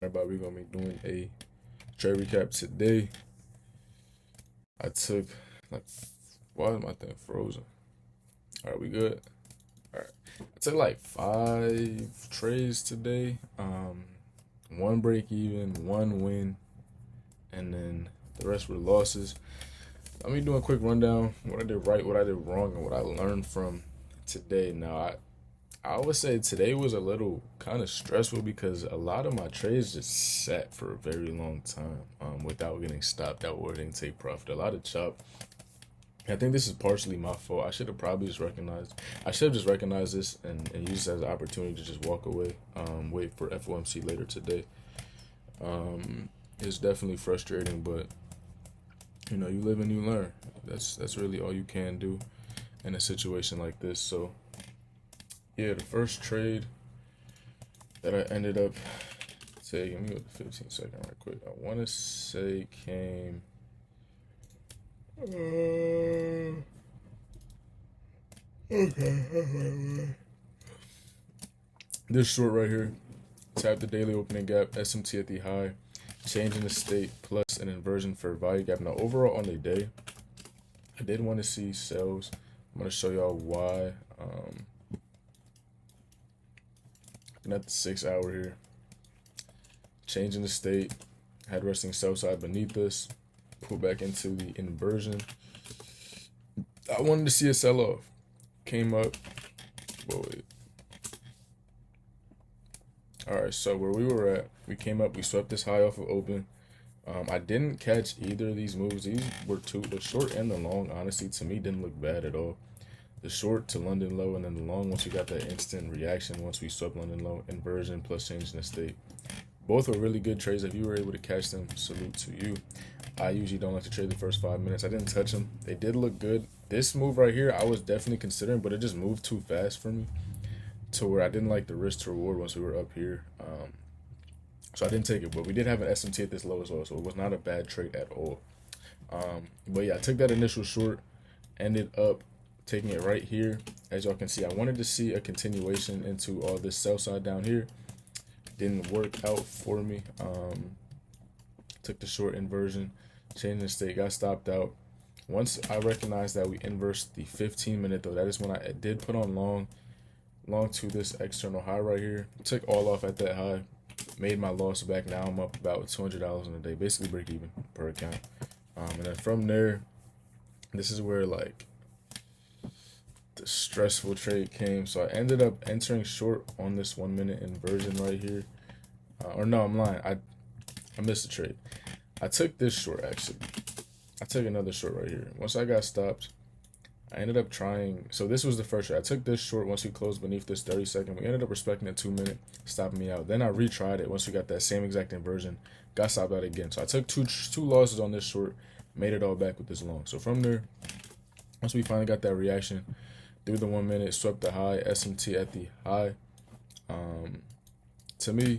Everybody, we're gonna be doing a trade recap today. I took like, why is my thing frozen? All right, we good. All right, I took like 5 trades today. One break even, one win, and then the rest were losses. Let me do a quick rundown what I did right, what I did wrong, and what I learned from today. Now, I would say today was a little kind of stressful because a lot of my trades just sat for a very long time without getting stopped out or getting take profit. A lot of chop. I think this is partially my fault. I should have probably just recognized. I should have just recognized this and used it as an opportunity to just walk away. Wait for FOMC later today. It's definitely frustrating, but you live and you learn. That's really all you can do in a situation like this. So yeah, the first trade that I ended up taking, let me go to 15-second right quick. I want to say came. Okay. This short right here. Tap the daily opening gap, SMT at the high, change in the state plus an inversion for value gap. Now overall on the day, I did want to see sales. I'm gonna show y'all why. Looking at the 6 hour here, change in the state, had resting sell side beneath us, pull back into the inversion. I wanted to see a sell off. Came up. Whoa, wait. All right, so where we were at, we came up, we swept this high off of open. I didn't catch either of these moves. These were the short and the long, honestly, to me, didn't look bad at all. The short to London low, and then the long, once we got that instant reaction, once we swept London low, inversion plus change in the state. Both were really good trades. If you were able to catch them, salute to you. I usually don't like to trade the first 5 minutes. I didn't touch them. They did look good. This move right here, I was definitely considering, but it just moved too fast for me to where I didn't like the risk to reward once we were up here. So I didn't take it, but we did have an SMT at this low as well, so it was not a bad trade at all. But yeah, I took that initial short, ended up taking it right here. As y'all can see, I wanted to see a continuation into all this sell side down here. Didn't work out for me. Took the short inversion, changed the state, got stopped out. Once I recognized that we inversed the 15-minute though, that is when I did put on long to this external high right here. Took all off at that high, made my loss back. Now I'm up about $200 in a day, basically break even per account. And then from there, this is where like the stressful trade came. So I ended up entering short on this 1 minute inversion right here. Or no, I'm lying. I missed the trade. I took this short actually. I took another short right here. Once I got stopped, I ended up trying. So this was the first trade. I took this short once we closed beneath this 30-second. We ended up respecting the 2 minute, stopping me out. Then I retried it once we got that same exact inversion. Got stopped out again. So I took two losses on this short, made it all back with this long. So from there, once we finally got that reaction, through the 1 minute, swept the high, SMT at the high. To me,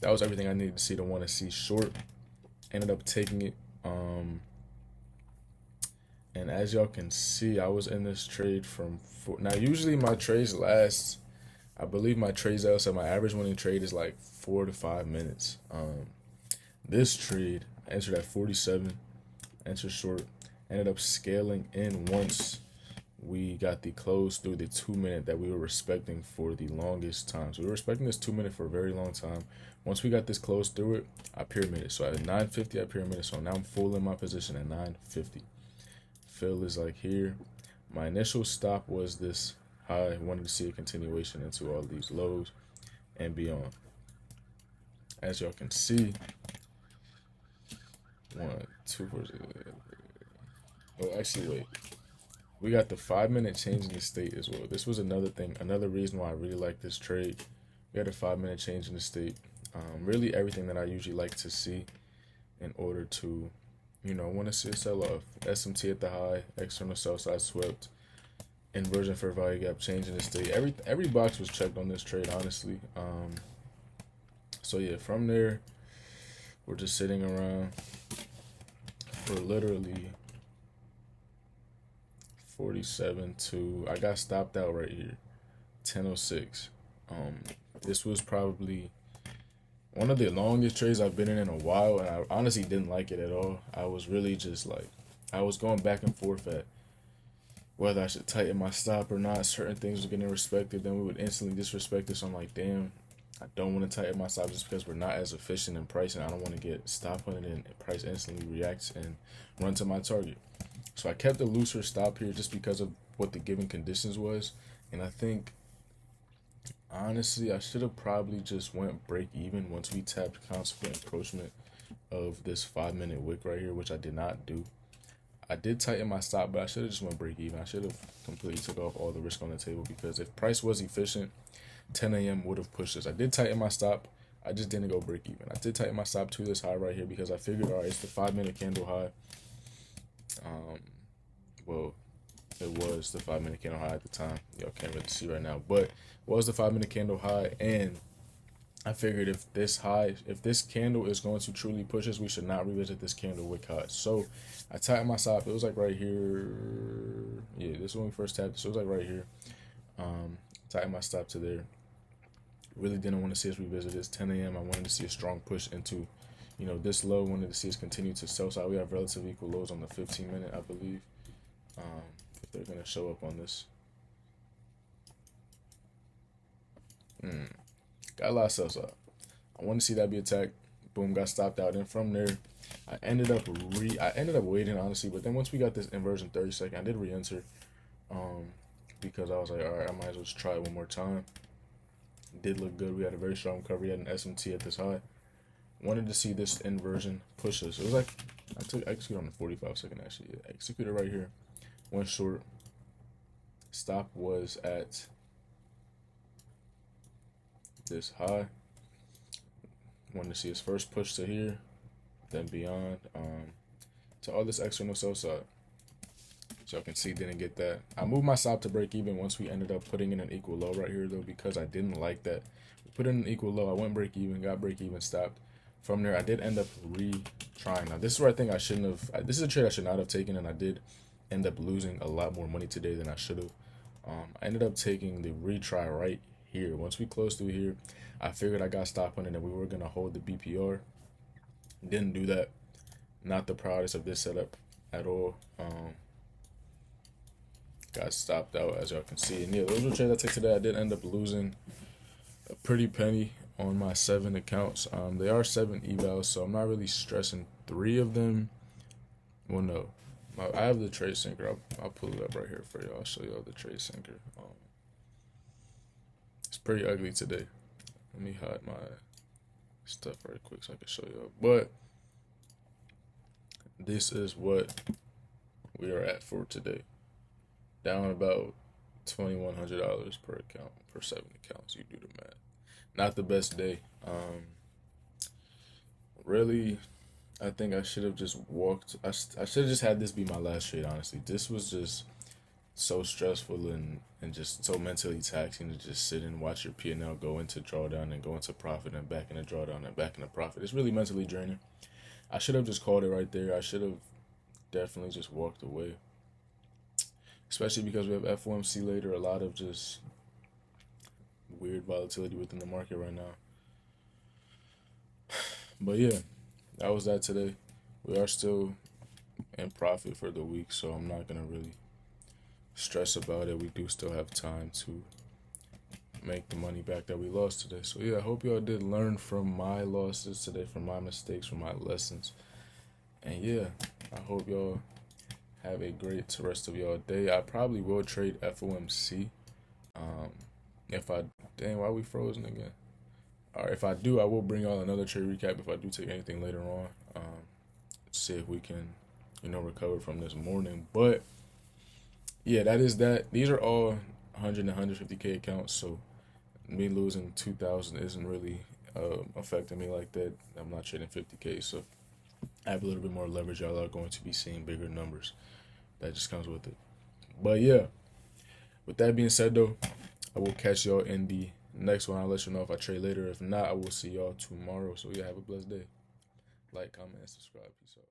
that was everything I needed to see to want to see short. Ended up taking it. And as y'all can see, I was in this trade from now. Usually my trades last, I believe my trades out, so my average winning trade is like 4 to 5 minutes. This trade entered at 47, entered short, ended up scaling in once we got the close through the 2 minute that we were respecting for the longest time. So we were respecting this 2 minute for a very long time. Once we got this close through it, I pyramided. So at 950, I pyramided. So now I'm full in my position at 950. Fill is like here. My initial stop was this high. I wanted to see a continuation into all these lows and beyond. As y'all can see, 1, 2, 4. Oh, actually, wait. We got the 5 minute change in the state as well. This was another thing, another reason why I really like this trade. We had a 5 minute change in the state. Really everything that I usually like to see in order to, want to see a sell-off. SMT at the high, external sell side swept, inversion for value gap, change in the state. Every box was checked on this trade, honestly. So yeah, from there, we're just sitting around for literally 47 to, I got stopped out right here, 10:06. This was probably One of the longest trades I've been in a while, and I honestly didn't like it at all. I was really just like, I was going back and forth at whether I should tighten my stop or not. Certain things were getting respected, then we would instantly disrespect it. So I'm like, damn, I don't want to tighten my stop just because we're not as efficient in pricing. I don't want to get stop hunted and price instantly reacts and run to my target. So I kept a looser stop here just because of what the given conditions was. And I think honestly I should have probably just went break even once we tapped consequent encroachment of this 5 minute wick right here, which I did not do. I did tighten my stop, but I should have just went break even. I should have completely took off all the risk on the table because if price was efficient, 10 a.m. would have pushed us. I did tighten my stop. I just didn't go break even. I did tighten my stop to this high right here because I figured, all right, it's the 5 minute candle high. Well, it was the 5 minute candle high at the time. Y'all can't really see right now, but it was the 5 minute candle high, and I figured if this candle is going to truly push us, we should not revisit this candle wick high. So I tightened my stop. It was like right here. Yeah, this is when we first tapped. So it was like right here. Tightened my stop to there. Really didn't want to see us revisit this 10 a.m. I wanted to see a strong push into, this low. Wanted to see us continue to sell side. We have relatively equal lows on the 15 minute, I believe. If they're gonna show up on this. Got a lot of sell side. I want to see that be attacked. Boom, got stopped out. And from there, I ended up waiting honestly. But then once we got this inversion 30-second, I did re-enter. Because I was like, all right, I might as well just try it one more time. It did look good. We had a very strong recovery. We had an SMT at this high. Wanted to see this inversion push us. It was like I executed on the 45-second actually. Yeah, executed right here. Went short. Stop was at this high. Wanted to see his first push to here, then beyond to all this external sell side. So y'all can see, didn't get that. I moved my stop to break even once we ended up putting in an equal low right here though, because I didn't like that. We put in an equal low. I went break even, got break even, stopped. From there, I did end up retrying. Now this is where I think I shouldn't have. This is a trade I should not have taken, and I did end up losing a lot more money today than I should have. I ended up taking the retry right here. Once we closed through here, I figured I got stop on it and we were gonna hold the BPR. Didn't do that. Not the proudest of this setup at all. Got stopped out, as y'all can see. And yeah, those were trades I took today. I did end up losing a pretty penny on my 7 accounts. They are 7 evals, so I'm not really stressing 3 of them. Well, no. I have the trade sinker. I'll pull it up right here for y'all. I'll show y'all the trade sinker. It's pretty ugly today. Let me hide my stuff right quick so I can show y'all. But this is what we are at for today. Down about $2,100 per account, per 7 accounts. You do the math. Not the best day. Really, I think I should have just walked. I should have just had this be my last trade, honestly. This was just so stressful and just so mentally taxing to just sit and watch your P&L go into drawdown and go into profit and back into drawdown and back into profit. It's really mentally draining. I should have just called it right there. I should have definitely just walked away. Especially because we have FOMC later, a lot of just weird volatility within the market right now. But yeah, that was that today. We are still in profit for the week, so I'm not gonna really stress about it. We do still have time to make the money back that we lost today. So yeah, I hope y'all did learn from my losses today, from my mistakes, from my lessons. And yeah, I hope y'all have a great rest of y'all day. I probably will trade FOMC. Why are we frozen again? All right, if I do, I will bring y'all another trade recap if I do take anything later on. See if we can, recover from this morning. But yeah, that is that. These are all 100 and 150K accounts, so me losing 2,000 isn't really affecting me like that. I'm not trading 50K, so I have a little bit more leverage. Y'all are going to be seeing bigger numbers. That just comes with it. But yeah, with that being said though, I will catch y'all in the next one. I'll let you know if I trade later. If not, I will see y'all tomorrow. So yeah, have a blessed day. Like, comment, and subscribe. Peace out.